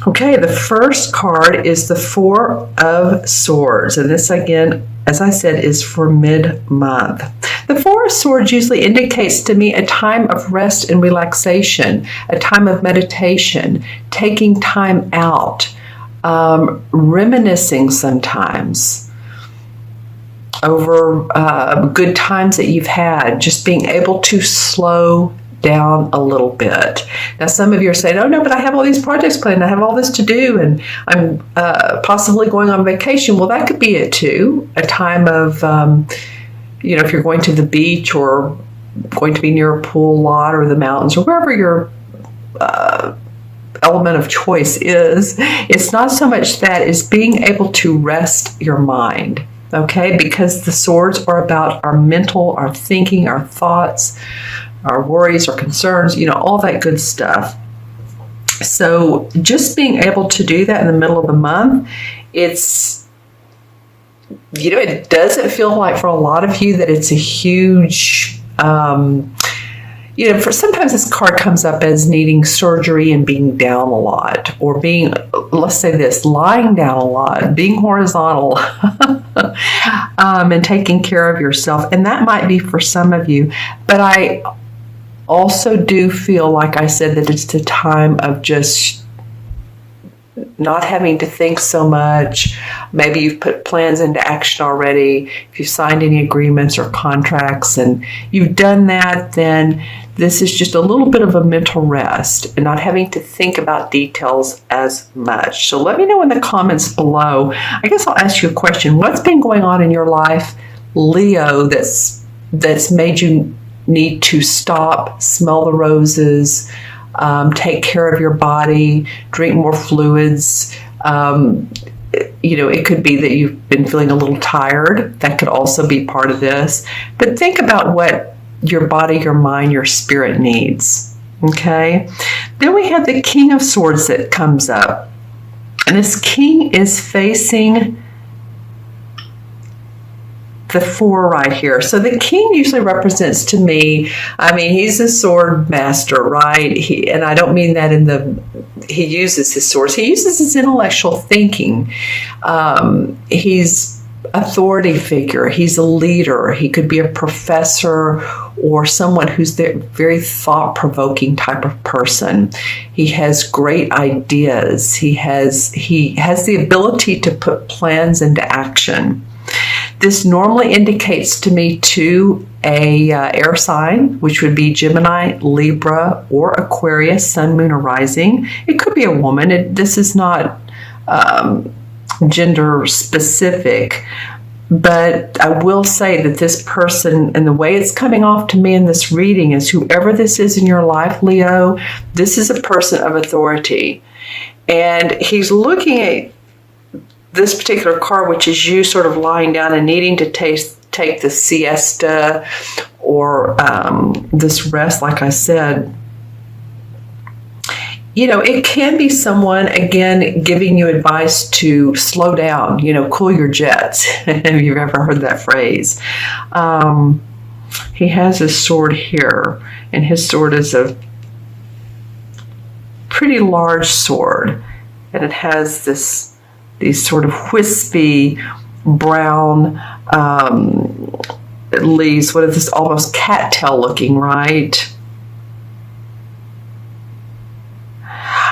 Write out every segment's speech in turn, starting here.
Okay, the first card is the Four of Swords. And this, again, as I said, is for mid-month. The Four of Swords usually indicates to me a time of rest and relaxation, a time of meditation, taking time out, reminiscing sometimes over good times that you've had, just being able to slow down a little bit. Now, some of you are saying, oh no, but I have all these projects planned, I have all this to do, and I'm possibly going on vacation. Well, that could be it too. A time of, if you're going to the beach or going to be near a pool lot or the mountains or wherever your element of choice is, it's not so much that, it's being able to rest your mind. Okay, because the swords are about our mental, our thinking, our thoughts, our worries, our concerns, all that good stuff. So just being able to do that in the middle of the month, it doesn't feel like for a lot of you that it's a huge, for sometimes this card comes up as needing surgery and being down a lot, or being, let's say this, lying down a lot, being horizontal, and taking care of yourself. And that might be for some of you, but I also do feel, like I said, that it's a time of just not having to think so much. Maybe you've put plans into action already. If you've signed any agreements or contracts and you've done that, then this is just a little bit of a mental rest and not having to think about details as much. So let me know in the comments below. I guess I'll ask you a question. What's been going on in your life, Leo, that's made you need to stop, smell the roses, take care of your body, drink more fluids? It could be that you've been feeling a little tired. That could also be part of this. But think about what your body, your mind, your spirit needs. Okay? Then we have the King of Swords that comes up. And this king is facing the four right here. So the king usually represents to me, he's a sword master, right? And I don't mean that he uses his swords. He uses his intellectual thinking. He's authority figure. He's a leader. He could be a professor or someone who's the very thought-provoking type of person. He has great ideas. He has the ability to put plans into action. This normally indicates to me to a air sign, which would be Gemini, Libra, or Aquarius, Sun, Moon, or Rising. It could be a woman. This is not gender specific, but I will say that this person, and the way it's coming off to me in this reading, is whoever this is in your life, Leo, this is a person of authority. And he's looking at this particular card, which is you sort of lying down and needing to take the siesta or this rest, like I said. It can be someone, again, giving you advice to slow down, cool your jets, if you've ever heard that phrase. He has his sword here, and his sword is a pretty large sword, and it has these sort of wispy brown leaves. What is this? Almost cattail looking, right?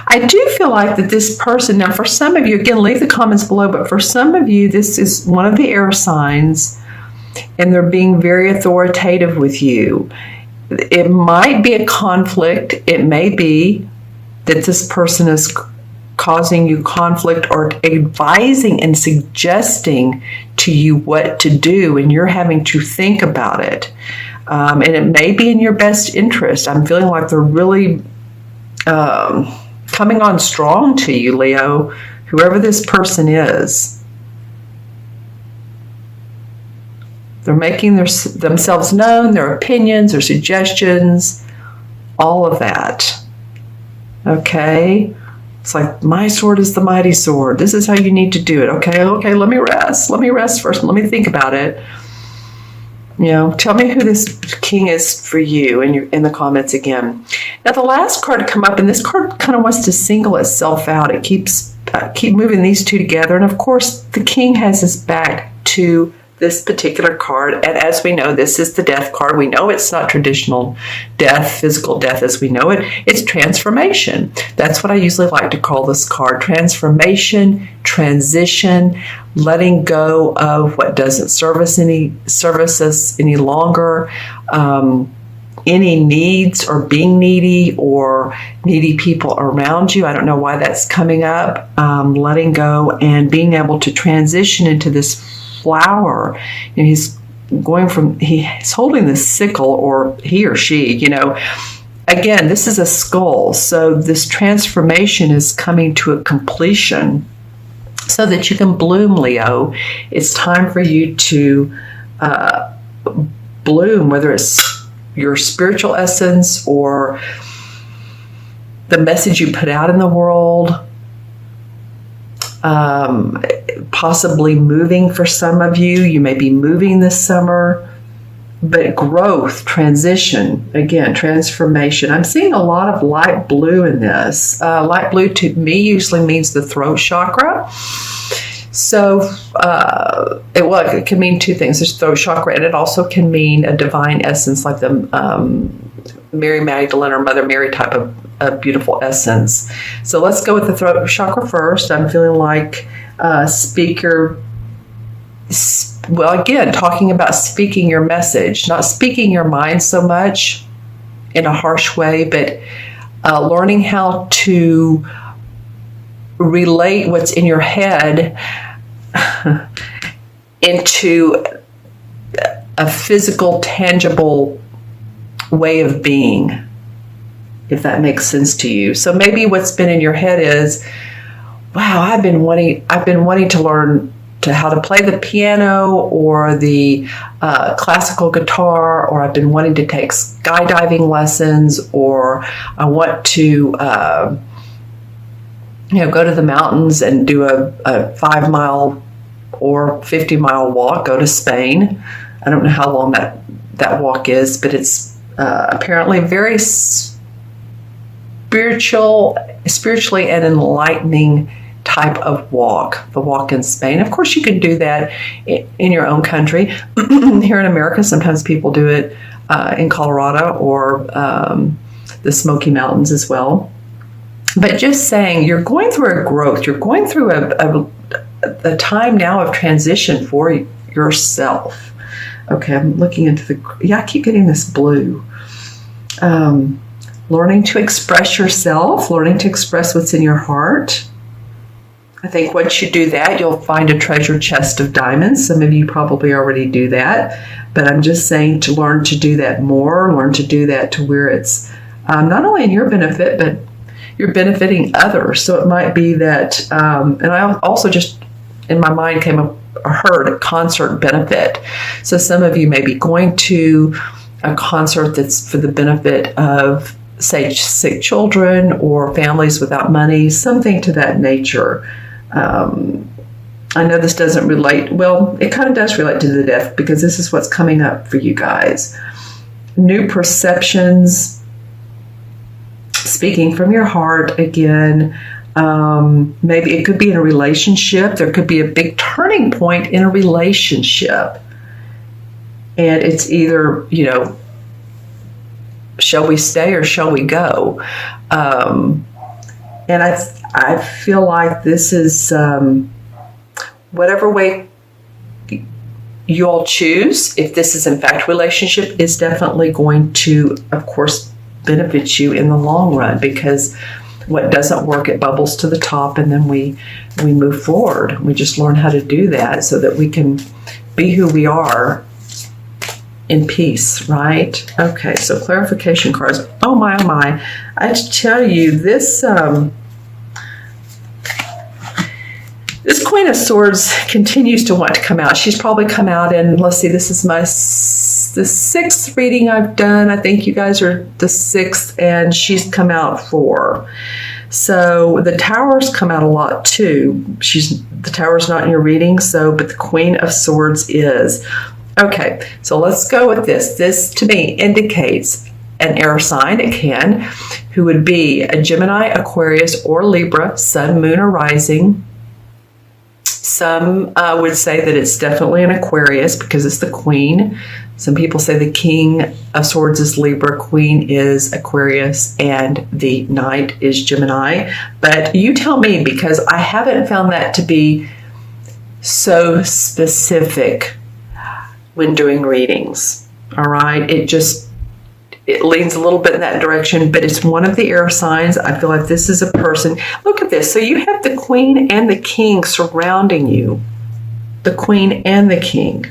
I do feel like that this person, now for some of you, again, leave the comments below, but for some of you, this is one of the air signs, and they're being very authoritative with you. It might be a conflict. It may be that this person is causing you conflict or advising and suggesting to you what to do, and you're having to think about it. And it may be in your best interest. I'm feeling like they're really coming on strong to you, Leo, whoever this person is. They're making themselves known, their opinions, their suggestions, all of that. Okay? It's like, my sword is the mighty sword. This is how you need to do it. Okay, let me rest. Let me rest first. Let me think about it. Tell me who this king is for you in the comments again. Now, the last card to come up, and this card kind of wants to single itself out. It keeps keep moving these two together, and of course, the king has his back to this particular card, and as we know, this is the death card. We know it's not traditional death, physical death as we know it. It's transformation. That's what I usually like to call this card. Transformation, transition, letting go of what doesn't service us any longer, any needs or being needy or needy people around you. I don't know why that's coming up. Letting go and being able to transition into this flower. He's holding the sickle, or he or she, again, this is a skull. So this transformation is coming to a completion so that you can bloom, Leo. It's time for you to bloom, whether it's your spiritual essence or the message you put out in the world. Possibly moving for some of you. You may be moving this summer, but growth, transition, again, transformation. I'm seeing a lot of light blue in this. Light blue to me usually means the throat chakra. So it can mean two things. There's throat chakra, and it also can mean a divine essence like the Mary Magdalene or Mother Mary type of a beautiful essence. So let's go with the throat chakra first. I'm feeling like again, talking about speaking your message, not speaking your mind so much in a harsh way, but learning how to relate what's in your head into a physical, tangible way of being, if that makes sense to you. So maybe what's been in your head is, wow, I've been wanting to learn how to play the piano or the classical guitar, or I've been wanting to take skydiving lessons, or I want to go to the mountains and do a 5-mile or 50-mile walk, go to Spain. I don't know how long that walk is, but it's apparently very spiritually and enlightening type of walk, the walk in Spain. Of course, you can do that in your own country. Here in America, sometimes people do it in Colorado or the Smoky Mountains as well. But just saying, you're going through a growth. You're going through a time now of transition for yourself. Okay, I'm looking into I keep getting this blue. Learning to express yourself, learning to express what's in your heart. I think once you do that, you'll find a treasure chest of diamonds. Some of you probably already do that, but I'm just saying to learn to do that more, learn to do that to where it's not only in your benefit, but you're benefiting others. So it might be that, and I also just, in my mind heard a concert benefit. So some of you may be going to a concert that's for the benefit of, say, sick children or families without money, something to that nature. I know this doesn't relate, well, it kind of does relate to the death, because this is what's coming up for you guys. New perceptions, speaking from your heart again. Maybe it could be in a relationship. There could be a big turning point in a relationship. And it's either, shall we stay or shall we go? And I feel like this is whatever way you all choose. If this is in fact relationship, is definitely going to, of course, benefit you in the long run, because what doesn't work, it bubbles to the top, and then we move forward. We just learn how to do that so that we can be who we are in peace, right? Okay, so clarification cards. Oh my, oh my. I tell you, this Queen of Swords continues to want to come out. She's probably come out in, let's see, this is the 6th reading I've done. I think you guys are the 6th, and she's come out 4. So the Tower's come out a lot too. The Tower's not in your reading, but the Queen of Swords is. Okay, so let's go with this. This to me indicates an air sign, it can, who would be a Gemini, Aquarius, or Libra, sun, moon, or rising. Some would say that it's definitely an Aquarius because it's the queen. Some people say the king of swords is Libra, queen is Aquarius, and the knight is Gemini. But you tell me, because I haven't found that to be so specific when doing readings. All right, it leans a little bit in that direction, but it's one of the air signs. I feel like this is a person. Look at this. So you have the queen and the king surrounding you. The queen and the king.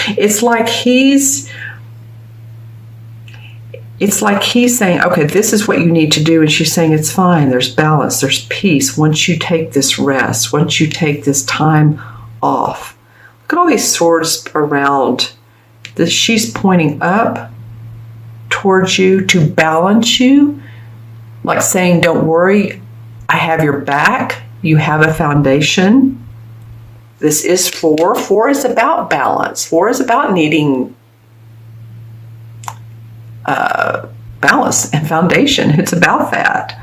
It's like he's saying, okay, this is what you need to do. And she's saying, it's fine. There's balance. There's peace. Once you take this rest, once you take this time off. Look at all these swords around. She's pointing up towards you to balance you, like saying, don't worry, I have your back. You have a foundation. This is 4. 4 is about balance. 4 is about needing balance and foundation. It's about that.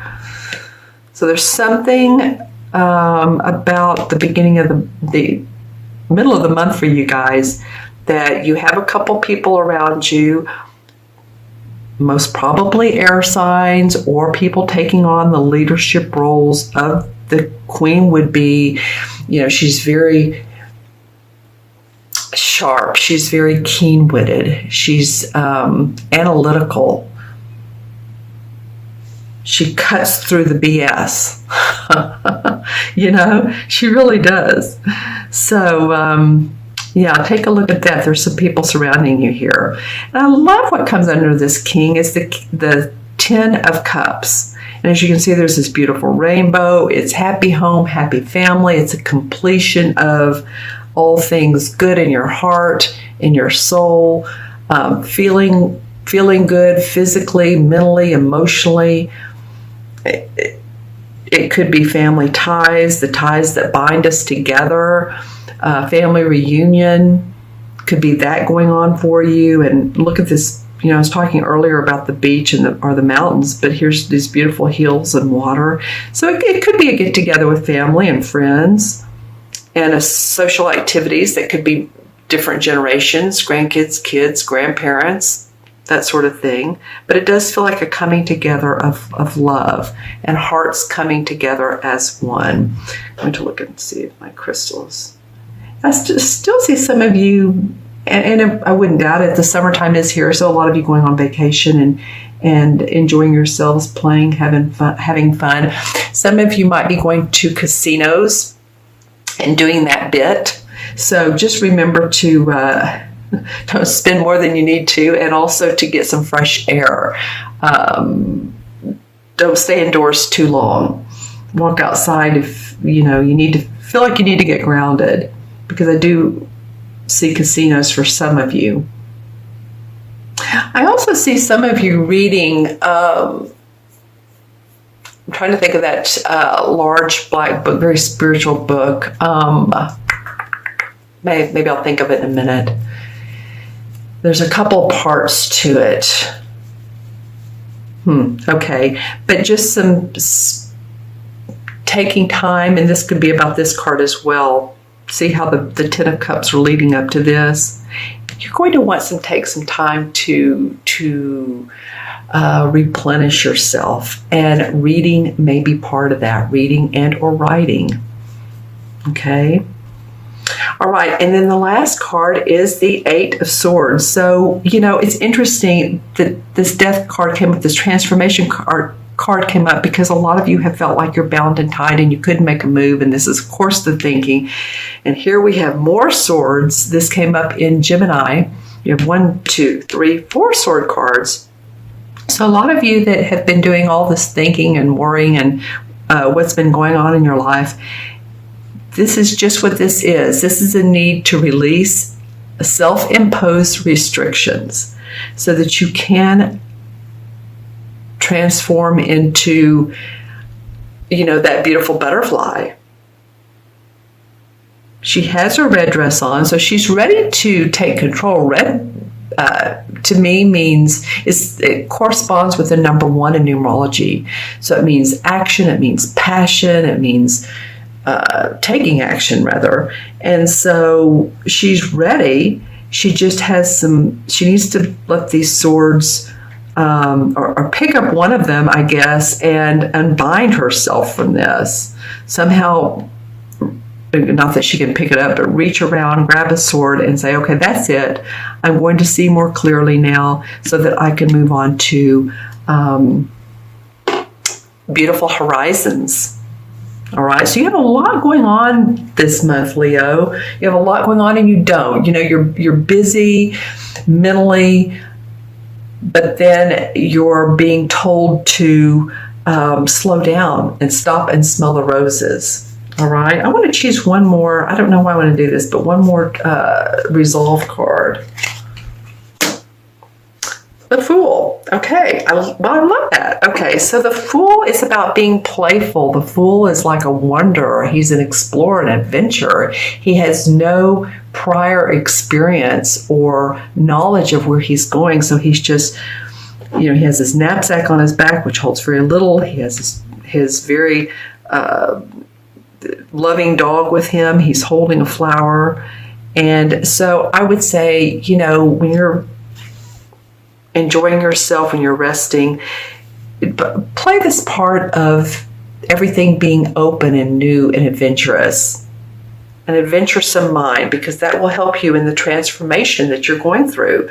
So there's something about the beginning of the middle of the month for you guys, that you have a couple people around you, most probably air signs or people taking on the leadership roles of the queen would be, she's very sharp. She's very keen-witted. She's analytical. She cuts through the BS. She really does. So, take a look at that. There's some people surrounding you here. And I love what comes under this king is the 10 of Cups. And as you can see, there's this beautiful rainbow. It's happy home, happy family. It's a completion of all things good in your heart, in your soul, feeling good physically, mentally, emotionally. It could be family ties, the ties that bind us together. Family reunion could be that going on for you. And look at this. I was talking earlier about the beach or the mountains, but here's these beautiful hills and water. So it could be a get together with family and friends, and a social activities that could be different generations, grandkids, kids, grandparents, that sort of thing. But it does feel like a coming together of love and hearts coming together as one. I'm going to look and see if my crystals. I still see some of you, and I wouldn't doubt it, the summertime is here, so a lot of you going on vacation and enjoying yourselves, playing, having fun. Some of you might be going to casinos and doing that bit. So just remember to don't spend more than you need to, and also to get some fresh air. Don't stay indoors too long. Walk outside if you need to feel like you need to get grounded, because I do see casinos for some of you. I also see some of you reading, I'm trying to think of that large black book, very spiritual book. Maybe I'll think of it in a minute. There's a couple parts to it. Okay. But just some taking time, and this could be about this card as well. See how the 10 of Cups are leading up to this. You're going to want to take some time to replenish yourself, and reading may be part of that. Reading and or writing. Okay. All right, and then the last card is the 8 of Swords. So, it's interesting that this Death card came up, this Transformation card came up, because a lot of you have felt like you're bound and tied and you couldn't make a move, and this is, of course, the thinking. And here we have more swords. This came up in Gemini. You have 1, 2, 3, 4 sword cards. So a lot of you that have been doing all this thinking and worrying and what's been going on in your life, this is just what this is. This is a need to release self-imposed restrictions so that you can transform into, that beautiful butterfly. She has her red dress on, so she's ready to take control. Red, to me, means it corresponds with the number 1 in numerology. So it means action, it means passion, it means taking action, rather. And so she's ready. She just has she needs to let these swords, or pick up one of them, I guess, and unbind herself from this. Somehow, not that she can pick it up, but reach around, grab a sword, and say, okay, that's it. I'm going to see more clearly now so that I can move on to beautiful horizons. All right, so you have a lot going on this month, Leo. You have a lot going on and you don't. You're busy mentally, but then you're being told to slow down and stop and smell the roses. All right, I want to choose one more. I don't know why I want to do this, but one more resolve card. The Fool. Okay, I love that. Okay, so the Fool is about being playful. The Fool is like a wanderer. He's an explorer, an adventurer. He has no prior experience or knowledge of where he's going, so he's just, he has his knapsack on his back, which holds very little. He has his very loving dog with him. He's holding a flower. And so I would say, when you're enjoying yourself, when you're resting, play this part of everything being open and new and adventurous, an adventuresome mind, because that will help you in the transformation that you're going through.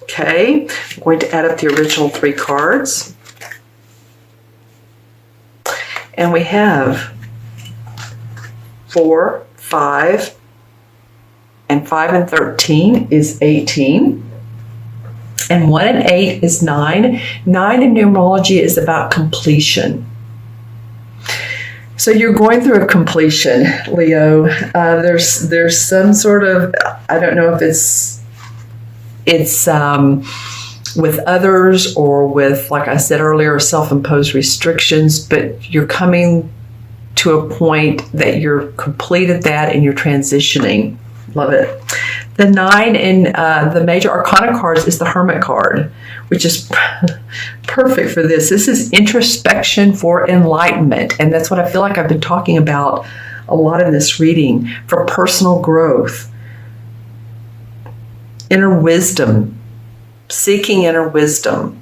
Okay, I'm going to add up the original 3 cards. And we have 4, 5, and 5 and 13 is 18. And 1 and 8 is 9. 9 in numerology is about completion. So you're going through a completion, Leo. There's some sort of, I don't know if it's with others or with, like I said earlier, self-imposed restrictions, but you're coming to a point that you're completed that and you're transitioning. Love it. The 9 in the major arcana cards is the Hermit card, which is perfect for this. This is introspection for enlightenment. And that's what I feel like I've been talking about a lot in this reading, for personal growth, inner wisdom, seeking inner wisdom.